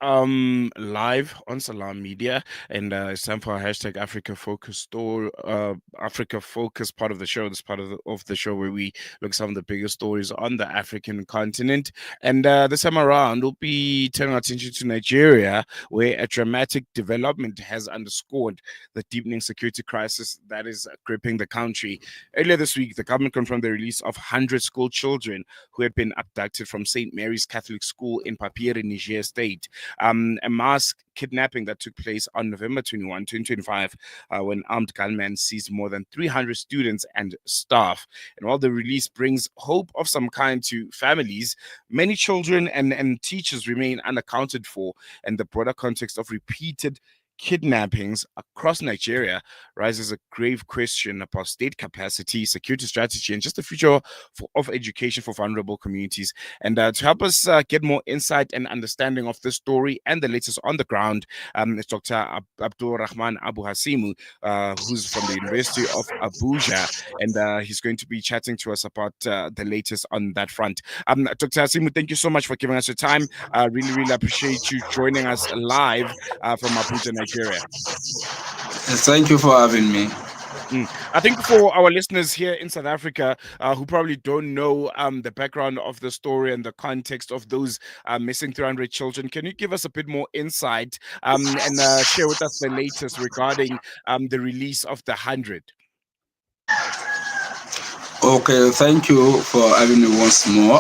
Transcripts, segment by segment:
live on Salam Media, and it's time for our hashtag Africa Focus store, Africa Focus part of the show. This part of the show where we look at some of the biggest stories on the African continent. And this time around, we'll be turning our attention to Nigeria, where a dramatic development has underscored the deepening security crisis that is gripping the country. Earlier this week, the government confirmed the release of 100 school children who had been abducted from St. Mary's Catholic School in Papiri, Niger State. A mass kidnapping that took place on November 21, 2025, when armed gunmen seized more than 300 students and staff. And while the release brings hope of some kind to families, many children and teachers remain unaccounted for, and the broader context of repeated kidnappings across Nigeria raises a grave question about state capacity, security strategy, and just the future of education for vulnerable communities. And to help us get more insight and understanding of this story and the latest on the ground, is Dr. Abdul Rahman Abu Hasimu, who's from the University of Abuja, and he's going to be chatting to us about the latest on that front. Dr. Hasimu, thank you so much for giving us your time. Really, really appreciate you joining us live from Abuja, Nigeria. Thank you for having me. I think for our listeners here in South Africa who probably don't know the background of the story and the context of those missing 300 children, can you give us a bit more insight and share with us the latest regarding the release of the 100? Okay, thank you for having me once more.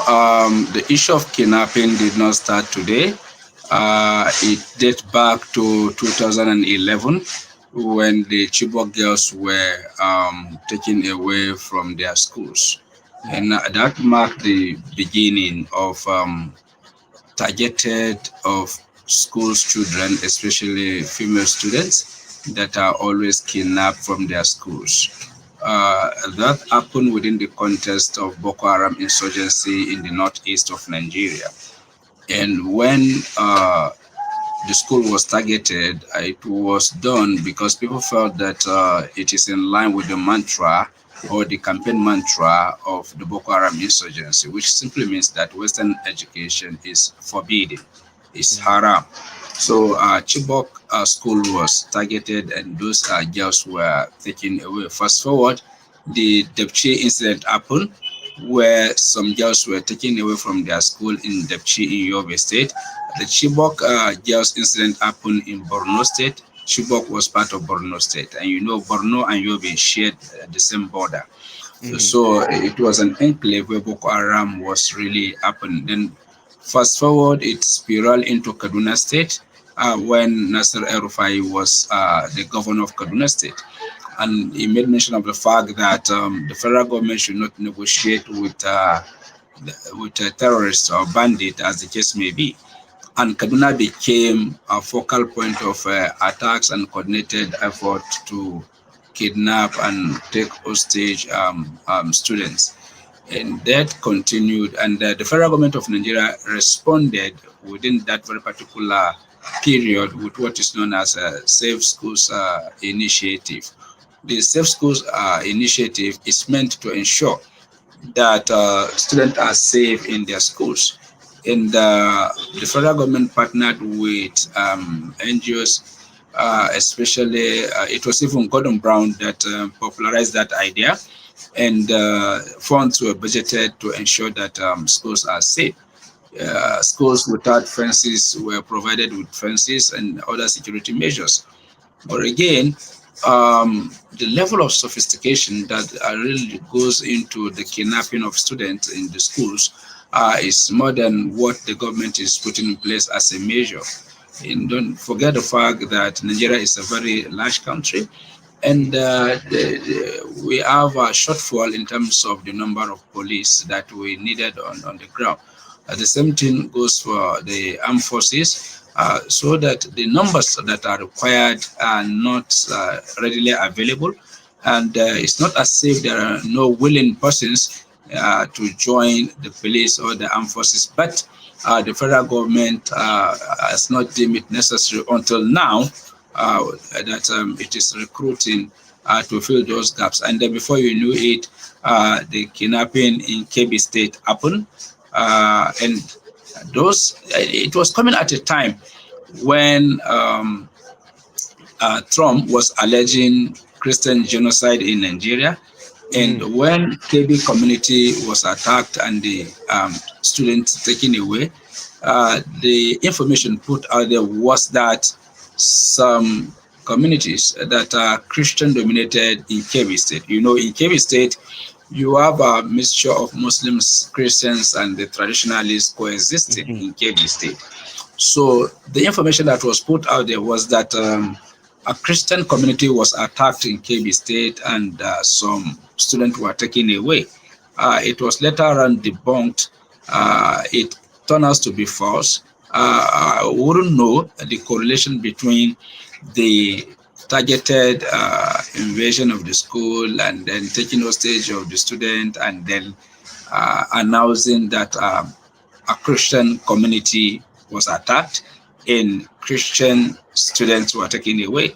The issue of kidnapping did not start today. It dates back to 2011 when the Chibok girls were taken away from their schools. And that marked the beginning of targeted of school children, especially female students, that are always kidnapped from their schools. That happened within the context of Boko Haram insurgency in the northeast of Nigeria. And when the school was targeted, it was done because people felt that it is in line with the mantra or the campaign mantra of the Boko Haram insurgency, which simply means that Western education is forbidden, is haram. So Chibok school was targeted and those girls were taken away. Fast forward, the Depchi incident happened where some girls were taken away from their school in Depchi in Yobe State. The Chibok girls incident happened in Borno State. Chibok was part of Borno State, and you know Borno and Yobe shared the same border. So it was an enclave where Boko Haram was really happening. Then fast forward, it spiraled into Kaduna State when Nasser El-Rufai was the governor of Kaduna State. And he made mention of the fact that the federal government should not negotiate with terrorists or bandits, as the case may be. And Kaduna became a focal point of attacks and coordinated effort to kidnap and take hostage students. And that continued, and the federal government of Nigeria responded within that very particular period with what is known as a Safe Schools initiative. The Safe Schools initiative is meant to ensure that students are safe in their schools. And the federal government partnered with NGOs, especially it was even Gordon Brown that popularized that idea, and funds were budgeted to ensure that schools are safe. Schools without fences were provided with fences and other security measures. But again, the level of sophistication that really goes into the kidnapping of students in the schools is more than what the government is putting in place as a measure. And don't forget the fact that Nigeria is a very large country, and we have a shortfall in terms of the number of police that we needed on the ground. The same thing goes for the armed forces, so that the numbers that are required are not readily available. And it's not as if there are no willing persons to join the police or the armed forces, but the federal government has not deemed it necessary until now that it is recruiting to fill those gaps. And then before you knew it, the kidnapping in Kebbi State happened. And those, it was coming at a time when Trump was alleging Christian genocide in Nigeria, and Mm, when KB community was attacked and the students taken away, the information put out there was that some communities that are Christian dominated in KB State. You know, in KB State, you have a mixture of Muslims, Christians, and the traditionalists coexisting mhm, in KB State. So the information that was put out there was that a Christian community was attacked in KB State and some students were taken away. It was later on debunked. It turned out to be false. I wouldn't know the correlation between the targeted invasion of the school and then taking hostage of the student and then announcing that a Christian community was attacked and Christian students were taken away.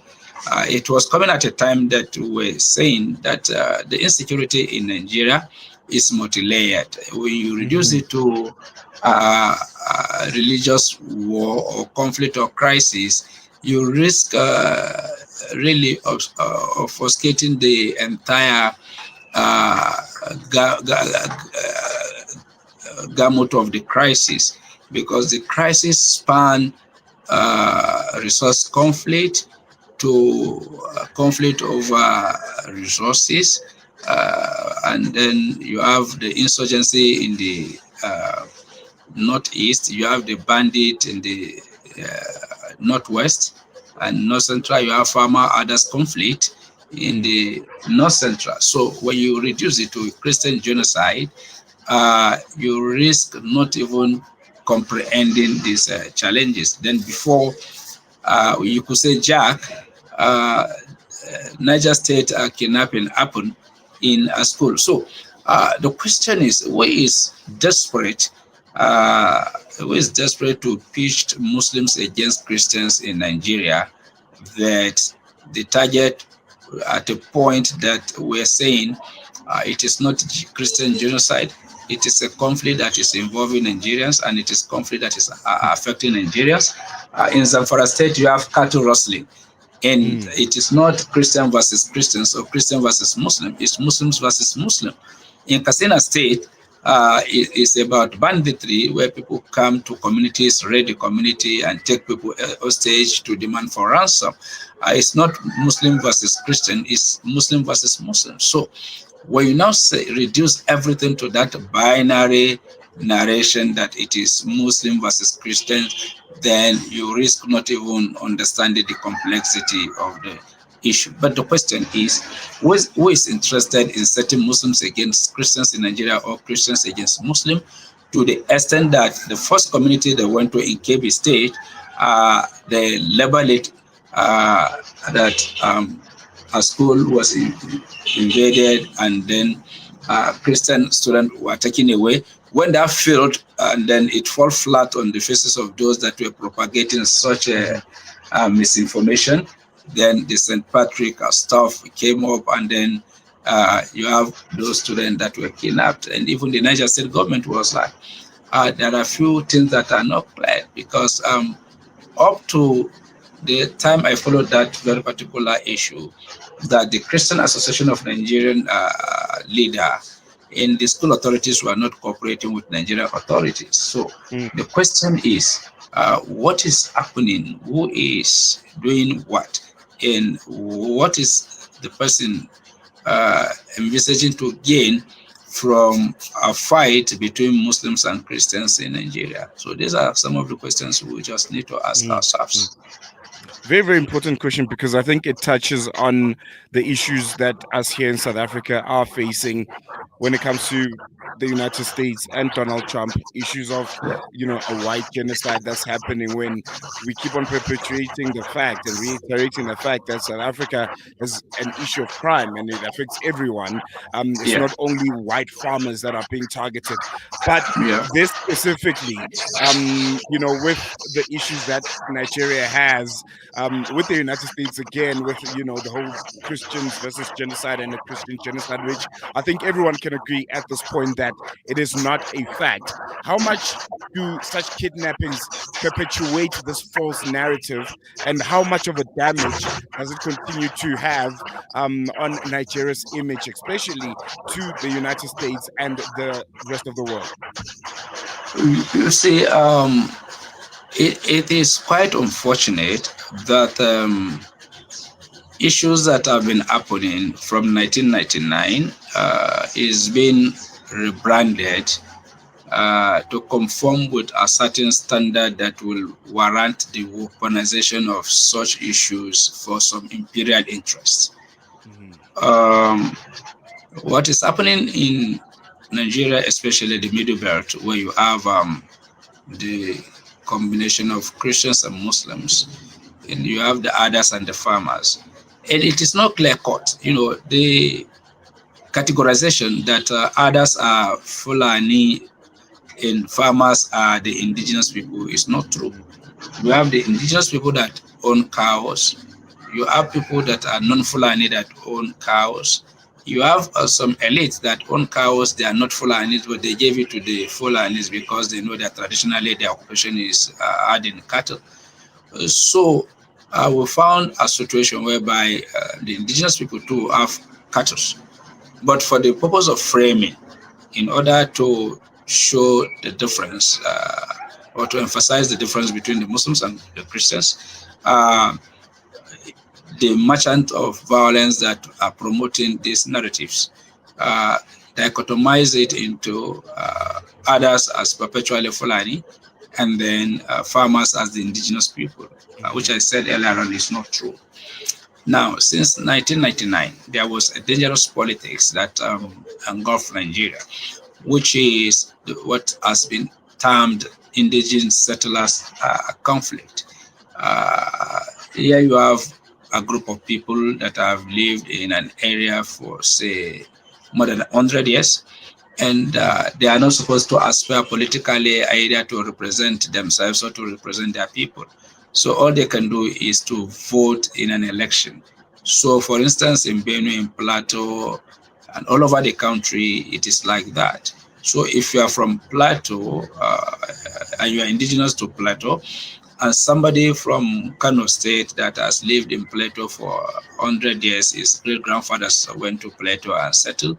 It was coming at a time that we were saying that the insecurity in Nigeria is multi-layered. When you reduce mhm, it to religious war or conflict or crisis, you risk really obfuscating the entire uh, ga- ga- gamut of the crisis because the crisis span resource conflict to conflict over resources, and then you have the insurgency in the northeast, you have the bandit in the northwest, and north central, you have farmer others conflict in mm, the north central. So when you reduce it to Christian genocide, you risk not even comprehending these challenges. Then before you could say Jack, uh, Niger State kidnapping happened in a school. So the question is, desperate? Uh, who is desperate to pitch Muslims against Christians in Nigeria? That the target at a point that we're saying it is not Christian genocide. It is a conflict that is involving Nigerians and it is conflict that is affecting Nigerians. In Zamfara State, you have cattle rustling, and mm, it is not Christian versus Christians or Christian versus Muslim. It's Muslims versus Muslim. In Katsina State, it is about banditry where people come to communities, raid the community, and take people hostage to demand for ransom. It's not Muslim versus Christian, it's Muslim versus Muslim. So when you now say reduce everything to that binary narration that it is Muslim versus Christian, then you risk not even understanding the complexity of the issue. But the question is, who is interested in setting Muslims against Christians in Nigeria or Christians against Muslim to the extent that the first community they went to in KB State, they label it that a school was invaded and then Christian students were taken away. When that failed, and then it fell flat on the faces of those that were propagating such a, mhm, misinformation. Then the St. Patrick stuff came up, and then you have those students that were kidnapped. And even the Niger State government was like, there are a few things that are not clear because up to the time I followed that very particular issue, that the Christian Association of Nigerian leader and the school authorities were not cooperating with Nigerian authorities. So mm, the question is, what is happening? Who is doing what? And what is the person envisaging to gain from a fight between Muslims and Christians in Nigeria? So these are some of the questions we just need to ask mm, mm. ourselves. Very, very important question because I think it touches on the issues that us here in South Africa are facing when it comes to the United States and Donald Trump, issues of, a white genocide that's happening when we keep on perpetuating the fact and reiterating the fact that South Africa is an issue of crime and it affects everyone. It's Yeah, not only white farmers that are being targeted, but yeah, this specifically, with the issues that Nigeria has. with the United States again, with the whole Christians versus genocide and a Christian genocide, which I think everyone can agree at this point that it is not a fact. How much do such kidnappings perpetuate this false narrative, and how much of a damage does it continue to have on Nigeria's image, especially to the United States and the rest of the world? You see, it is quite unfortunate that issues that have been happening from 1999 is being rebranded to conform with a certain standard that will warrant the weaponization of such issues for some imperial interests. Mm-hmm. What is happening in Nigeria, especially the Middle Belt, where you have the combination of Christians and Muslims, and you have the others and the farmers, and it is not clear cut. The categorization that others are Fulani and farmers are the indigenous people is not true. You have the indigenous people that own cows. You have people that are non-Fulani that own cows. You have some elites that own cows. They are not Fulanis, but they gave it to the Fulanis because they know that traditionally their occupation is herding cattle. So we found a situation whereby the indigenous people too have cattle. But for the purpose of framing, in order to show the difference or to emphasize the difference between the Muslims and the Christians, the merchant of violence that are promoting these narratives dichotomize it into others as perpetually Fulani and then farmers as the indigenous people, which I said earlier on is not true. Now, since 1999, there was a dangerous politics that engulfed Nigeria, which is what has been termed indigenous settlers conflict. Here you have a group of people that have lived in an area for, say, more than 100 years, and they are not supposed to aspire politically either to represent themselves or to represent their people. So all they can do is to vote in an election. So, for instance, in Benue, in Plateau, and all over the country, it is like that. So if you are from Plateau and you are indigenous to Plateau, and somebody from Kano State that has lived in Plateau for 100 years, his great-grandfathers went to Plateau and settled,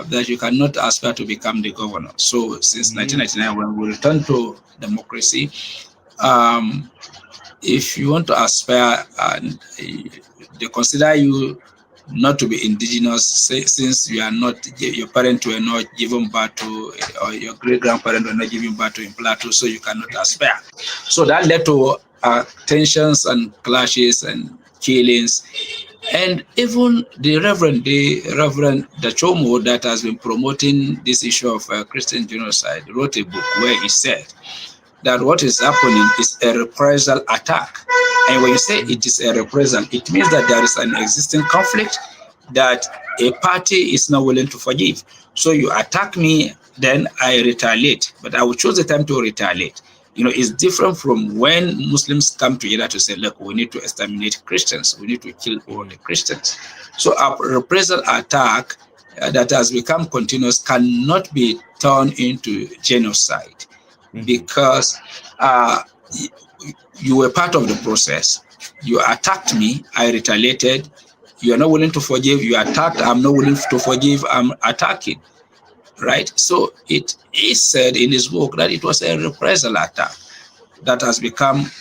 that you cannot aspire to become the governor. So since 1999, when we returned to democracy, if you want to aspire and they consider you not to be indigenous, since you are not, your parents were not given birth to, or your great-grandparents were not given birth to in Plateau, so you cannot aspire. So that led to tensions and clashes and killings. And even the Reverend Dachomo, that has been promoting this issue of Christian genocide, wrote a book where he said that what is happening is a reprisal attack. And when you say it is a reprisal, it means that there is an existing conflict that a party is not willing to forgive. So you attack me, then I retaliate, but I will choose the time to retaliate. It's different from when Muslims come together to say, look, we need to exterminate Christians. We need to kill all the Christians. So a reprisal attack that has become continuous cannot be turned into genocide because you were part of the process. You attacked me, I retaliated. You are not willing to forgive, you attacked, I'm not willing to forgive, I'm attacking. Right? So it is said in his book that it was a reprisal attack that has become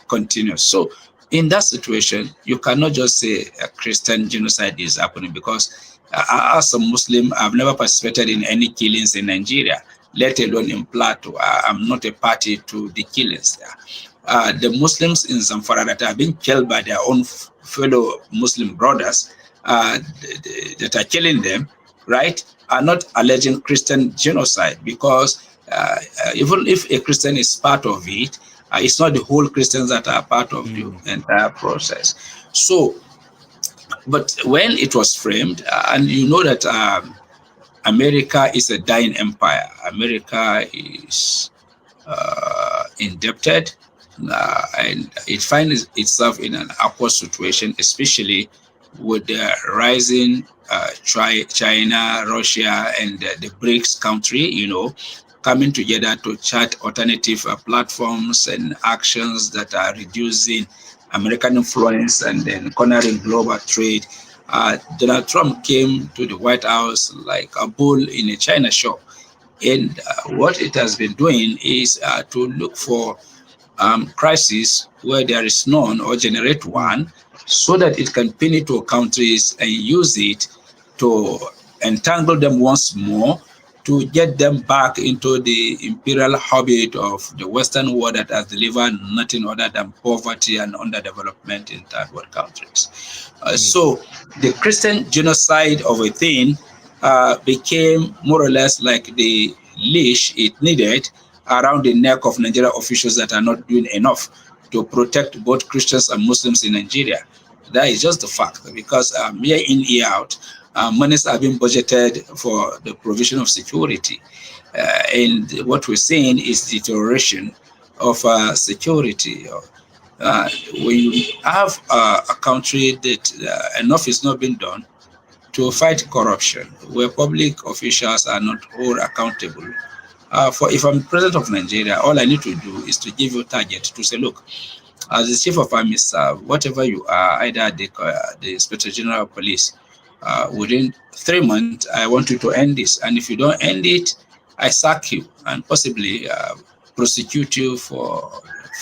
continuous. So in that situation, you cannot just say a Christian genocide is happening because as a Muslim, I've never participated in any killings in Nigeria, let alone in Plateau. I'm not a party to the killings there. The Muslims in Zamfara that have been killed by their own fellow Muslim brothers that are killing them, right, are not alleging Christian genocide because even if a Christian is part of it, it's not the whole Christians that are part of the entire process. So, but when it was framed, and you know that America is a dying empire, America is indebted, and it finds itself in an awkward situation, especially with the rising China, Russia, and the BRICS country, coming together to chart alternative platforms and actions that are reducing American influence and then cornering global trade. Donald Trump came to the White House like a bull in a china shop. And what it has been doing is to look for crisis where there is none or generate Mm, one so that it can pin it to countries and use it to entangle them once more to get them back into the imperial habit of the Western world that has delivered nothing other than poverty and underdevelopment in third world countries. mm, So the Christian genocide of a thing became more or less like the leash it needed around the neck of Nigeria officials that are not doing enough to protect both Christians and Muslims in Nigeria. That is just the fact because year in, year out, monies are being budgeted for the provision of security. And what we're seeing is deterioration of security. When you have a country that enough is not being done to fight corruption, where public officials are not all accountable. For if I'm president of Nigeria, all I need to do is to give you a target to say, look, as the chief of army staff, whatever you are, either the inspector general of police, within 3 months, I want you to end this. And if you don't end it, I sack you and possibly prosecute you for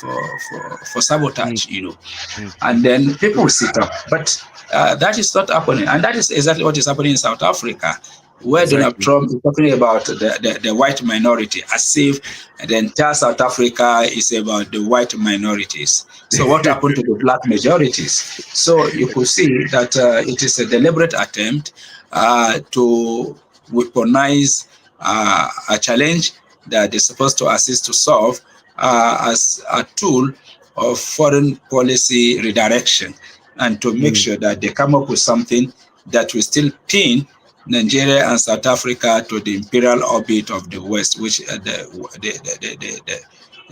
mm, sabotage, mm, and then people will sit up. But that is not happening. And that is exactly what is happening in South Africa, where Donald exactly. Trump is talking about the white minority as if the entire South Africa is about the white minorities. So what happened to the black majorities? So you could see that it is a deliberate attempt to weaponize a challenge that is supposed to assist to solve as a tool of foreign policy redirection and to make Mm, sure that they come up with something that will still pin Nigeria and South Africa to the imperial orbit of the West, which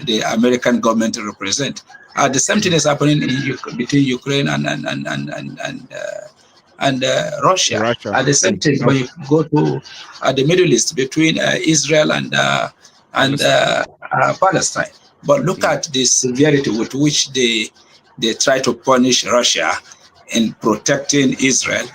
the American government represent. The same thing mm. is happening between Ukraine and Russia. Russia. At the same Mm. time, when you go to the Middle East between Israel and Palestine. Palestine. But look Mm, at the severity with which they try to punish Russia in protecting Israel.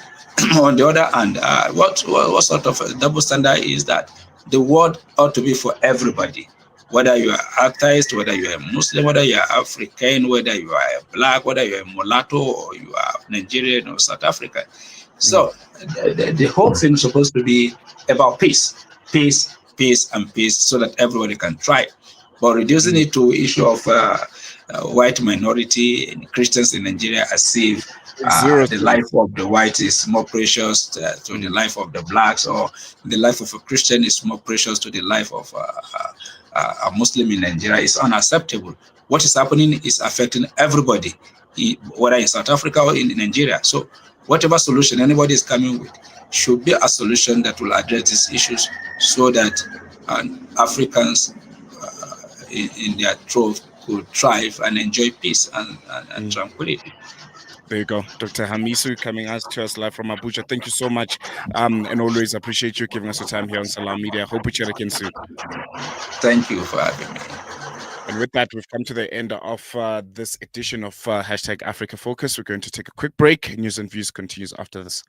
On the other hand, what sort of a double standard is that? The world ought to be for everybody, whether you are atheist, whether you are Muslim, whether you are African, whether you are black, whether you are mulatto, or you are Nigerian or South African. mm, So the whole thing is supposed to be about peace, peace, peace, and peace, so that everybody can thrive. But reducing mm. it to issue of white minority and Christians in Nigeria as if Zero the sum. life of the white is more precious to the Mm, life of the blacks, or the life of a Christian is more precious to the life of a Muslim in Nigeria is unacceptable. What is happening is affecting everybody, whether in South Africa or in Nigeria. So, whatever solution anybody is coming with should be a solution that will address these issues so that Africans in their trove could thrive and enjoy peace and mm. tranquility. There you go. Dr. Hamisu coming us to us live from Abuja. Thank you so much. And always appreciate you giving us your time here on Salam Media. Hope we chat again soon. Thank you for having me. And with that, we've come to the end of this edition of hashtag Africa Focus. We're going to take a quick break. News and views continues after this.